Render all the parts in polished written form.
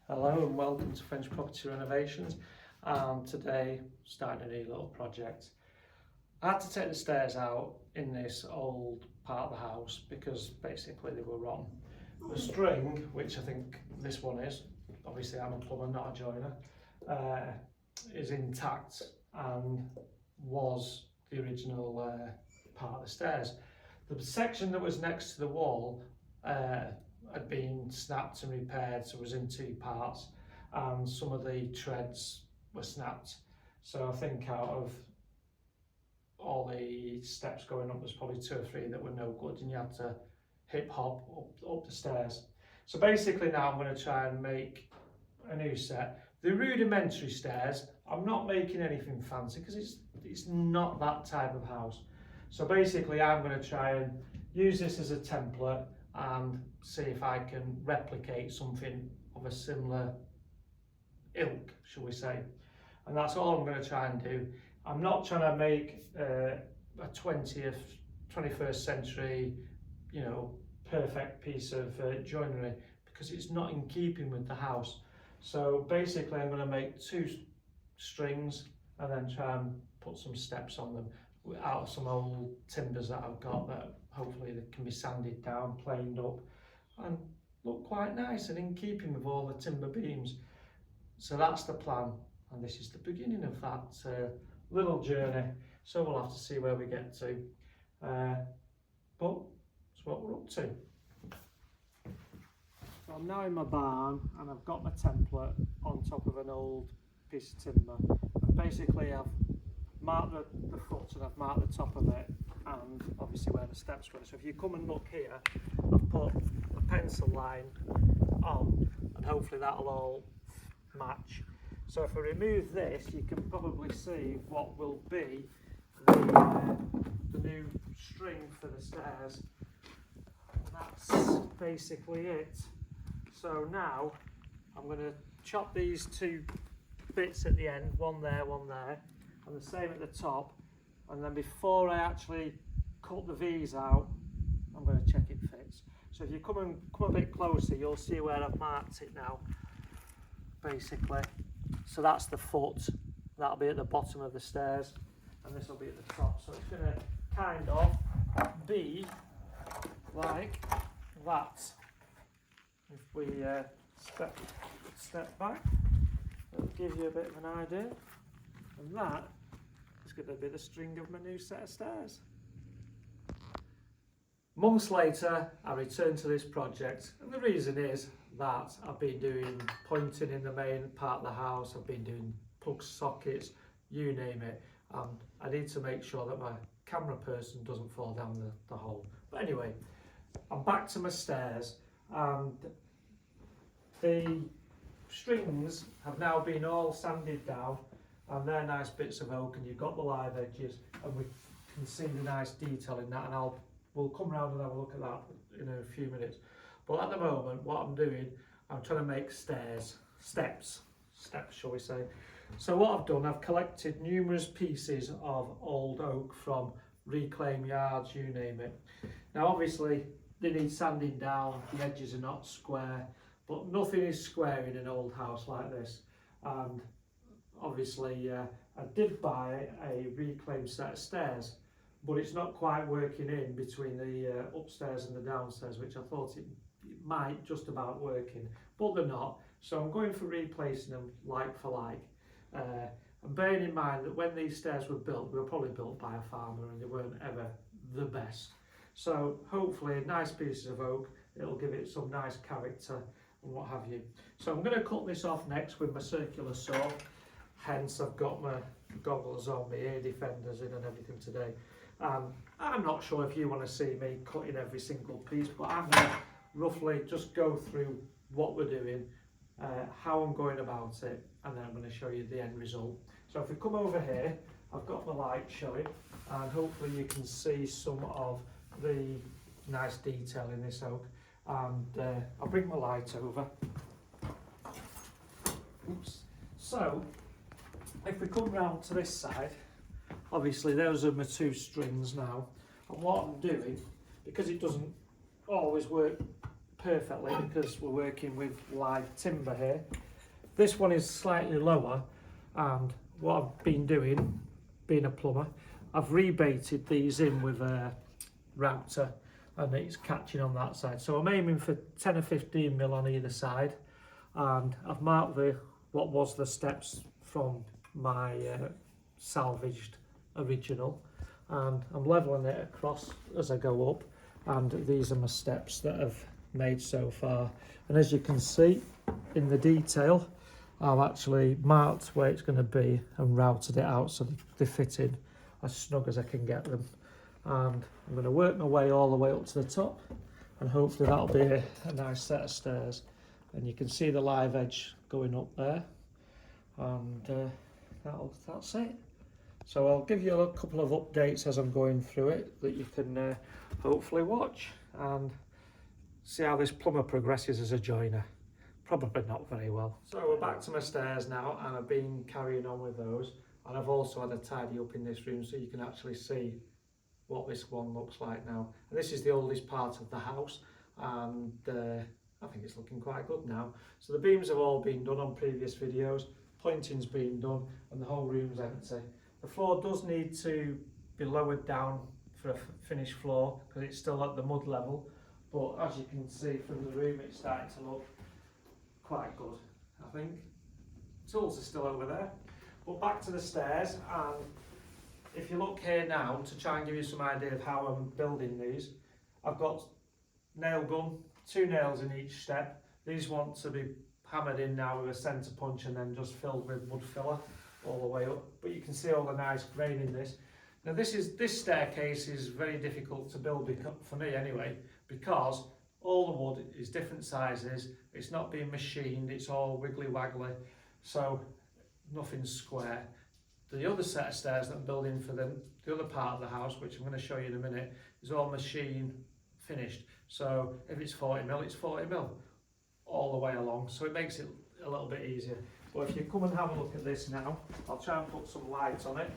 Hello and welcome to French Property Renovations, and today starting a new little project. I had to take the stairs out in this old part of the house because basically they were rotten. The string, which I think this one is, obviously I'm a plumber not a joiner, is intact and was the original part of the stairs. The section that was next to the wall had been snapped and repaired, so it was in two parts, and some of the treads were snapped. So I think out of all the steps going up, there's probably two or three that were no good, and you had to hip hop up the stairs. So basically now I'm going to try and make a new set. The rudimentary stairs, I'm not making anything fancy because it's not that type of house. So basically I'm going to try and use this as a template and see if I can replicate something of a similar ilk, shall we say. And that's all I'm going to try and do. I'm not trying to make a 21st century, perfect piece of joinery, because it's not in keeping with the house. So basically I'm going to make two strings and then try and put some steps on them out of some old timbers that I've got that hopefully they can be sanded down, planed up and look quite nice and in keeping with all the timber beams. So that's the plan, and this is the beginning of that little journey. So we'll have to see where we get to, but that's what we're up to. So I'm now in my barn and I've got my template on top of an old piece of timber, and basically I've marked the foot and I've marked the top of it and obviously where the steps go. So if you come and look here, I've put a pencil line on and hopefully that'll all match. So if I remove this, you can probably see what will be the new string for the stairs. And that's basically it. So now I'm going to chop these two bits at the end, one there, and the same at the top, and then before I actually cut the V's out, I'm going to check it fits. So if you come a bit closer, you'll see where I've marked it now, basically. So that's the foot, that'll be at the bottom of the stairs, and this will be at the top. So it's going to kind of be like that. If we step back, it'll give you a bit of an idea, and that is going to be the string of my new set of stairs. Months later, I returned to this project, and the reason is that I've been doing pointing in the main part of the house, I've been doing plug sockets, you name it, and I need to make sure that my camera person doesn't fall down the hole. But anyway, I'm back to my stairs, and the strings have now been all sanded down, and they're nice bits of oak, and you've got the live edges, and we can see the nice detail in that, and we'll come round and have a look at that in a few minutes. But at the moment, what I'm doing, I'm trying to make steps shall we say. So what I've done, I've collected numerous pieces of old oak from reclaim yards, you name it. Now obviously they need sanding down, the edges are not square, but nothing is square in an old house like this. And obviously I did buy a reclaimed set of stairs, but it's not quite working in between the upstairs and the downstairs, which I thought it might just about working, but they're not. So I'm going for replacing them like for like. And bearing in mind that when these stairs were built, they were probably built by a farmer and they weren't ever the best. So hopefully nice pieces of oak, it'll give it some nice character and what have you. So I'm going to cut this off next with my circular saw, hence I've got my goggles on, my ear defenders in and everything today. I'm not sure if you want to see me cutting every single piece, but I'm going to roughly just go through what we're doing, how I'm going about it, and then I'm going to show you the end result. So if we come over here, I've got my light showing, and hopefully you can see some of the nice detail in this oak. And I'll bring my light over. Oops. So if we come round to this side, obviously those are my two strings now, and what I'm doing, because it doesn't always work perfectly because we're working with live timber here. This one is slightly lower, and what I've been doing, being a plumber, I've rebaited these in with a router, and it's catching on that side. So I'm aiming for 10 or 15 mil on either side, and I've marked what was the steps from my salvaged original, and I'm leveling it across as I go up, and these are my steps that I've made so far. And as you can see in the detail, I've actually marked where it's going to be and routed it out so they fit in as snug as I can get them. And I'm going to work my way all the way up to the top, and hopefully that'll be a nice set of stairs. And you can see the live edge going up there, and that's it. So I'll give you a couple of updates as I'm going through it that you can hopefully watch and see how this plumber progresses as a joiner. Probably not very well. So we're back to my stairs now, and I've been carrying on with those, and I've also had a tidy up in this room so you can actually see what this one looks like now. And this is the oldest part of the house, and I think it's looking quite good now. So the beams have all been done on previous videos, pointing's been done, and the whole room's empty. The floor does need to be lowered down for a finished floor because it's still at the mud level, but as you can see from the room, it's starting to look quite good, I think. Tools are still over there. But back to the stairs, and if you look here now, to try and give you some idea of how I'm building these, I've got nail gun, 2 nails in each step. These want to be hammered in now with a centre punch and then just filled with mud filler all the way up. But you can see all the nice grain in this. Now this staircase is very difficult to build, for me anyway, because all the wood is different sizes, it's not being machined, it's all wiggly waggly, so nothing's square. The other set of stairs that I'm building for the other part of the house, which I'm going to show you in a minute, is all machine finished. So if it's 40 mil, it's 40 mil all the way along, so it makes it a little bit easier. But if you come and have a look at this now, I'll try and put some light on it,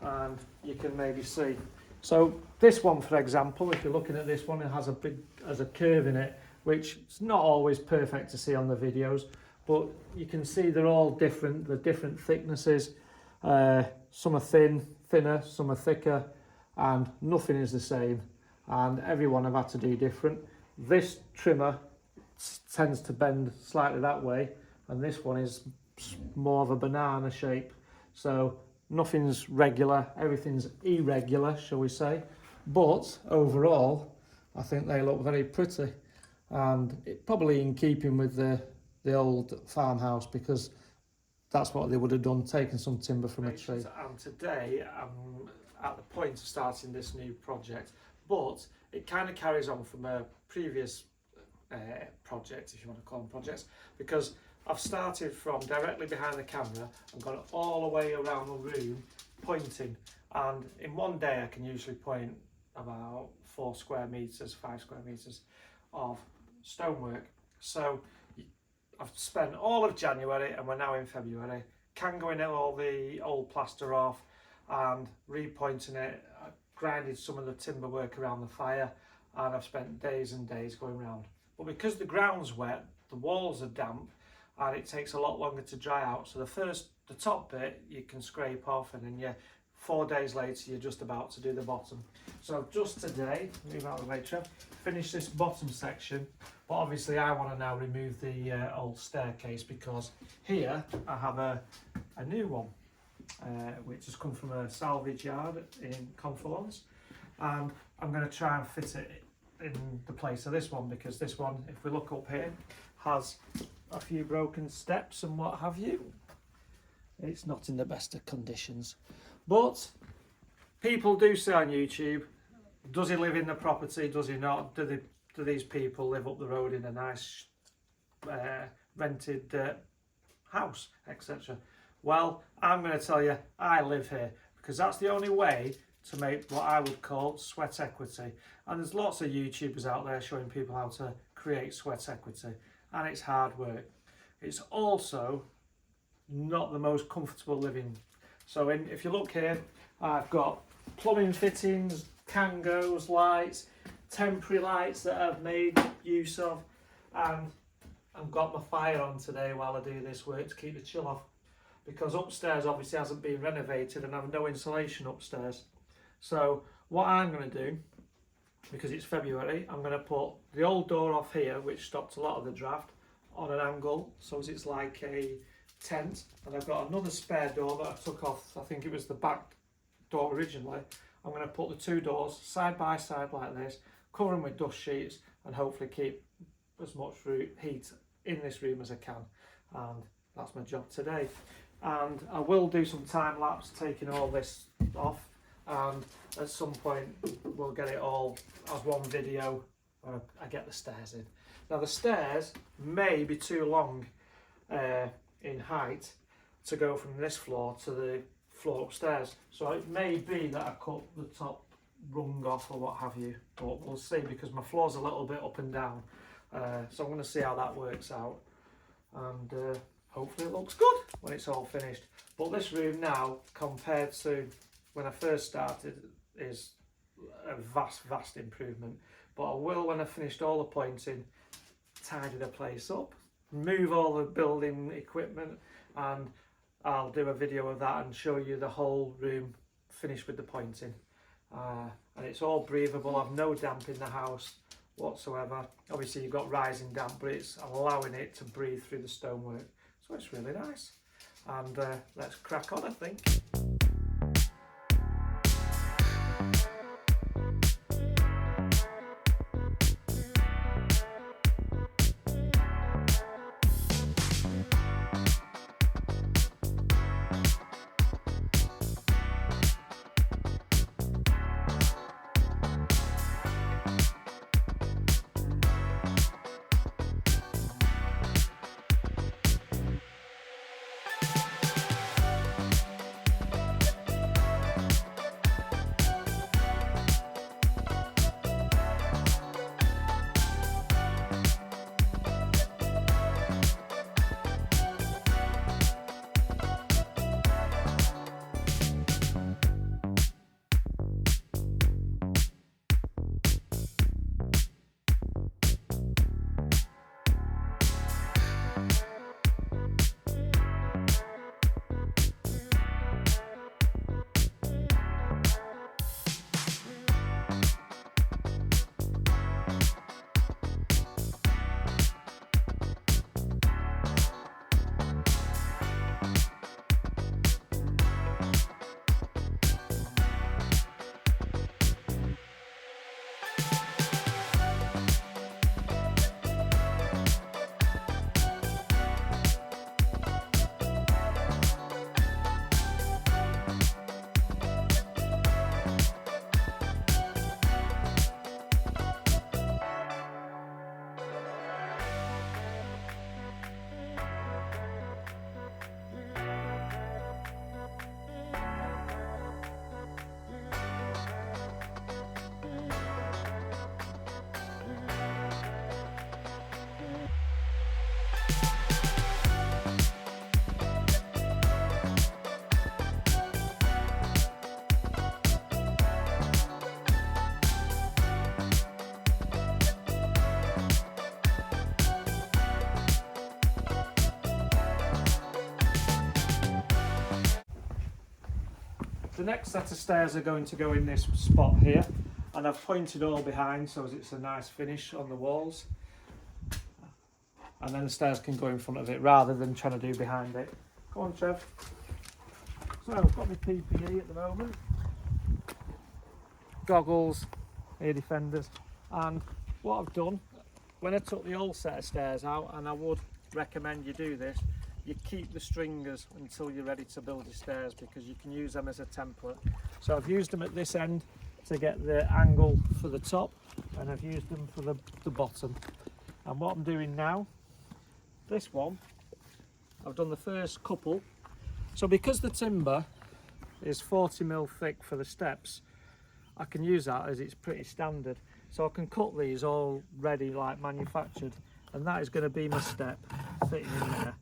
and you can maybe see. So this one, for example, if you're looking at this one, it has a curve in it, which is not always perfect to see on the videos, but you can see they're all different. They're different thicknesses. Some are thinner, some are thicker, and nothing is the same. And every one I've had to do different. This trimmer tends to bend slightly that way, and this one is more of a banana shape. So nothing's regular, everything's irregular, shall we say. But overall, I think they look very pretty, and probably in keeping with the old farmhouse, because that's what they would have done, taken some timber from a tree. And today I'm at the point of starting this new project, but it kind of carries on from a previous project, if you want to call them projects, because I've started from directly behind the camera and gone all the way around the room pointing, and in one day I can usually point about 4 square metres, 5 square metres of stonework. So I've spent all of January, and we're now in February, cangoing all the old plaster off and repointing it. I grinded some of the timber work around the fire, and I've spent days and days going around. But because the ground's wet, the walls are damp, and it takes a lot longer to dry out. So the top bit you can scrape off, and then 4 days later you're just about to do the bottom. So just today, move out of the way, Trev, finish this bottom section. But obviously I want to now remove the old staircase, because here I have a new one, which has come from a salvage yard in Confluence, and I'm going to try and fit it in the place of this one, because this one, if we look up here, has a few broken steps and what have you. It's not in the best of conditions, but people do say on YouTube, does he live in the property, does he not, do these people live up the road in a nice rented house, etc. Well, I'm going to tell you, I live here, because that's the only way to make what I would call sweat equity. And there's lots of YouTubers out there showing people how to create sweat equity, and it's hard work. It's also not the most comfortable living. So if you look here, I've got plumbing fittings, kangos, lights, temporary lights that I've made use of, and I've got my fire on today while I do this work to keep the chill off, because upstairs obviously hasn't been renovated and I've no insulation upstairs. So what I'm going to do, because it's February, I'm going to put the old door off here, which stopped a lot of the draft, on an angle so as it's like a tent, and I've got another spare door that I took off, I think it was the back door originally. I'm going to put the two doors side by side like this, cover them with dust sheets, and hopefully keep as much heat in this room as I can. And that's my job today. And I will do some time lapse taking all this off, and at some point we'll get it all as one video when I get the stairs in. Now the stairs may be too long in height to go from this floor to the floor upstairs, so it may be that I cut the top rung off or what have you, but we'll see, because my floor's a little bit up and down, so I'm going to see how that works out, and hopefully it looks good when it's all finished. But this room now, compared to when I first started, is a vast improvement. But I will, when I've finished all the pointing, tidy the place up, move all the building equipment, and I'll do a video of that and show you the whole room finished with the pointing. And it's all breathable. I've no damp in the house whatsoever. Obviously you've got rising damp, but it's allowing it to breathe through the stonework, so it's really nice. And let's crack on, I think. The next set of stairs are going to go in this spot here, and I've pointed all behind so as it's a nice finish on the walls, and then the stairs can go in front of it rather than trying to do behind it. Go on, Trev. So I've got my PPE at the moment, goggles, ear defenders, and what I've done, when I took the old set of stairs out, and I would recommend you do this, you keep the stringers until you're ready to build your stairs, because you can use them as a template. So I've used them at this end to get the angle for the top, and I've used them for the bottom. And what I'm doing now, this one, I've done the first couple. So because the timber is 40mm thick for the steps, I can use that as it's pretty standard. So I can cut these all ready, like manufactured, and that is going to be my step fitting in there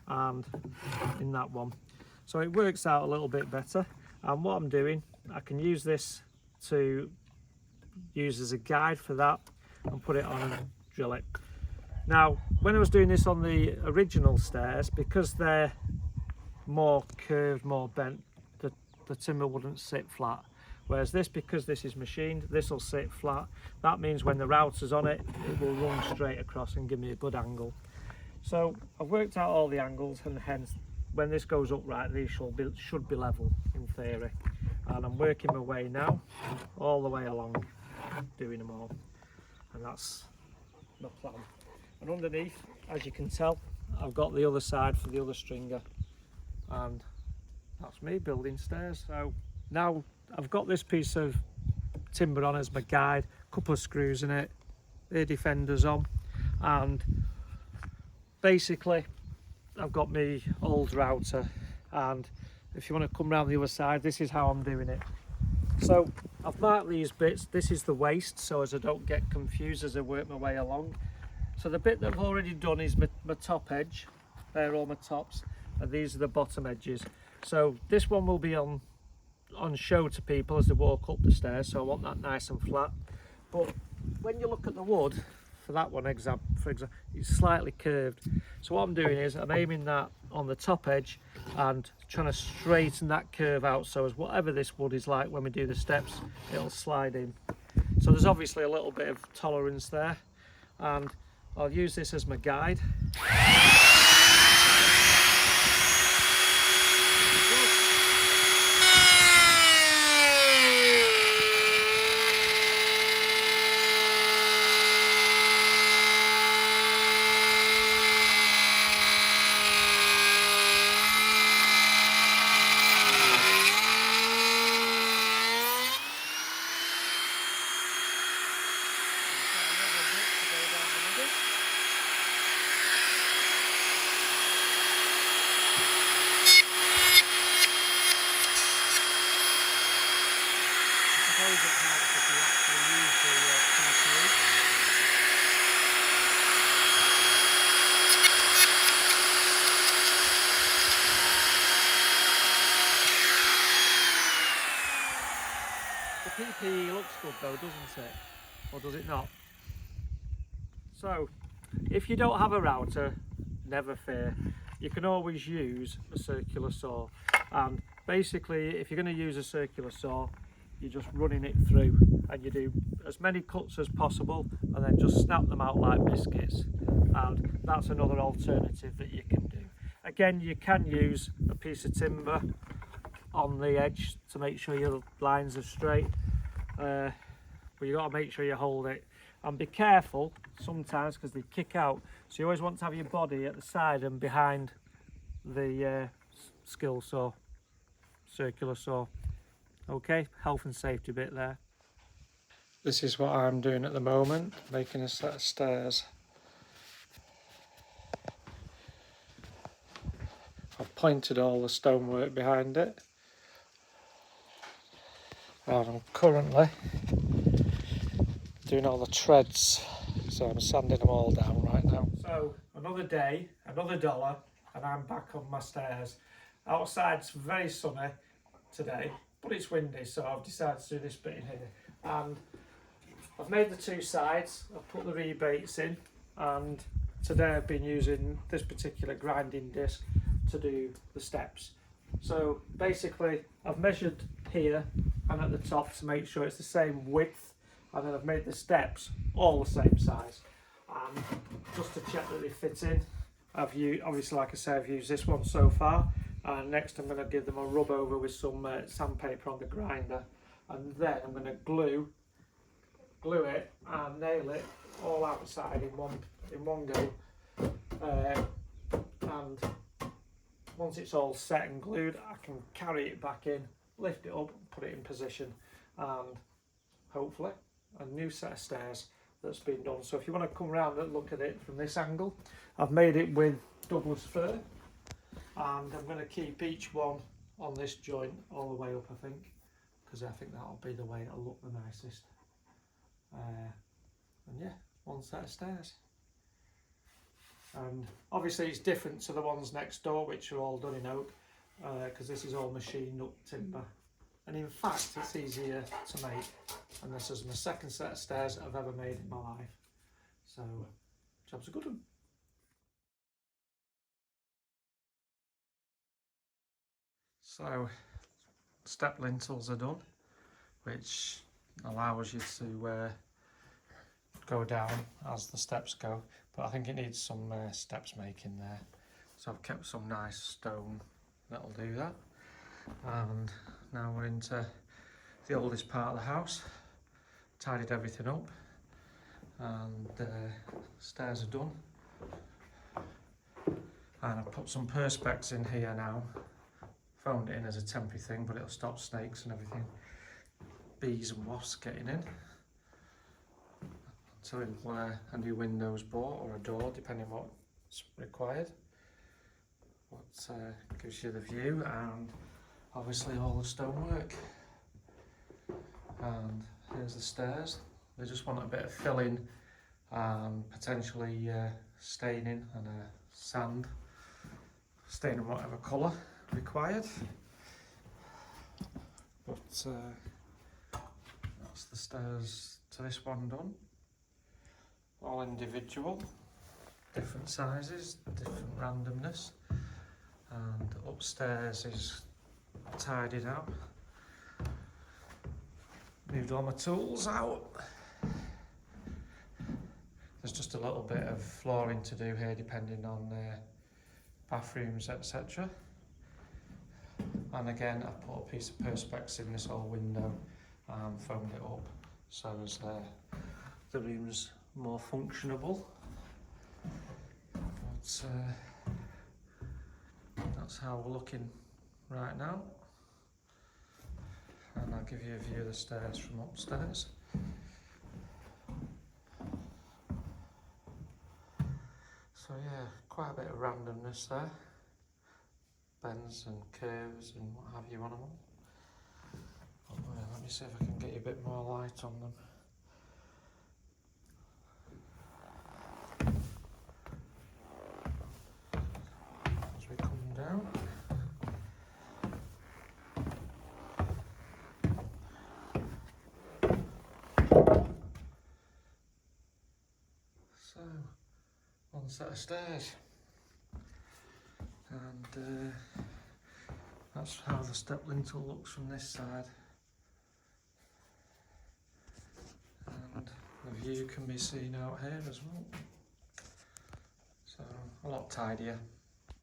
and in that one. So it works out a little bit better. And what I'm doing, I can use this to use as a guide for that and put it on and drill it. Now, when I was doing this on the original stairs, because they're more curved, more bent, the timber wouldn't sit flat. Whereas this, because this is machined, this will sit flat. That means when the router's on it, it will run straight across and give me a good angle. So I've worked out all the angles, and hence when this goes upright, these should be level in theory. And I'm working my way now all the way along, doing them all, and that's my plan. And underneath, as you can tell, I've got the other side for the other stringer, and that's me building stairs. So now I've got this piece of timber on as my guide, a couple of screws in it, air defenders on, and basically I've got my old router. And if you want to come around the other side, this is how I'm doing it. So I've marked these bits. This is the waste, so as I don't get confused as I work my way along. So the bit that I've already done is my top edge. They're all my tops, and these are the bottom edges. So this one will be on show to people as they walk up the stairs, so I want that nice and flat. But when you look at the wood, for that one for example, it's slightly curved. So what I'm doing is I'm aiming that on the top edge and trying to straighten that curve out, so as whatever this wood is like when we do the steps, it'll slide in. So there's obviously a little bit of tolerance there, and I'll use this as my guide. The PPE looks good though, doesn't it? Or does it not? So, if you don't have a router, never fear. You can always use a circular saw. And basically, if you're going to use a circular saw, you're just running it through, and you do as many cuts as possible, and then just snap them out like biscuits. And that's another alternative that you can do. Again, you can use a piece of timber on the edge to make sure your lines are straight, but you got to make sure you hold it, and be careful sometimes because they kick out, so you always want to have your body at the side and behind the skill saw, circular saw. Okay, health and safety bit there. This is what I'm doing at the moment, making a set of stairs. I've pointed all the stonework behind it, and I'm currently doing all the treads, so I'm sanding them all down right now. So another day, another dollar, and I'm back on my stairs. Outside's very sunny today, but it's windy, so I've decided to do this bit in here. And I've made the two sides, I've put the rebates in, and today I've been using this particular grinding disc to do the steps. So basically I've measured here and at the top to make sure it's the same width, and then I've made the steps all the same size, and just to check that they fit in, I've used, obviously like I say, I've used this one so far, and next I'm going to give them a rub over with some sandpaper on the grinder, and then I'm going to glue it and nail it all outside in one go, and once it's all set and glued, I can carry it back in, lift it up, put it in position, and hopefully a new set of stairs that's been done. So if you want to come around and look at it from this angle, I've made it with Douglas Fir, and I'm going to keep each one on this joint all the way up, I think, because I think that'll be the way it'll look the nicest. And yeah, one set of stairs. And obviously it's different to the ones next door, which are all done in oak, because this is all machined up timber. and in fact it's easier to make, and this is my second set of stairs I've ever made in my life, so job's a good one. So step lintels are done, which allows you to go down as the steps go, but I think it needs some steps making there, so I've kept some nice stone that'll do that. And now we're into the oldest part of the house. Tidied everything up, and stairs are done, and I've put some perspex in here now. Phoned it in as a temporary thing, but it'll stop snakes and everything, bees and wasps getting in, until a new window's bought or a door, depending on what's required. What gives you the view, and obviously all the stonework. And here's the stairs. They just want a bit of filling and potentially staining and sand, staining whatever colour required. But that's the stairs to this one done. All individual, different sizes, different randomness. And upstairs is tidied out. Moved all my tools out. There's just a little bit of flooring to do here depending on bathrooms, etc. And again, I put a piece of perspex in this whole window and foamed it up so as the room's more functionable. But that's how we're looking right now. And I'll give you a view of the stairs from upstairs. So yeah, quite a bit of randomness there. Bends and curves and what have you on them. But, let me see if I can get you a bit more light on them. As we come down. So, one set of stairs, and that's how the step lintel looks from this side, and the view can be seen out here as well, so a lot tidier.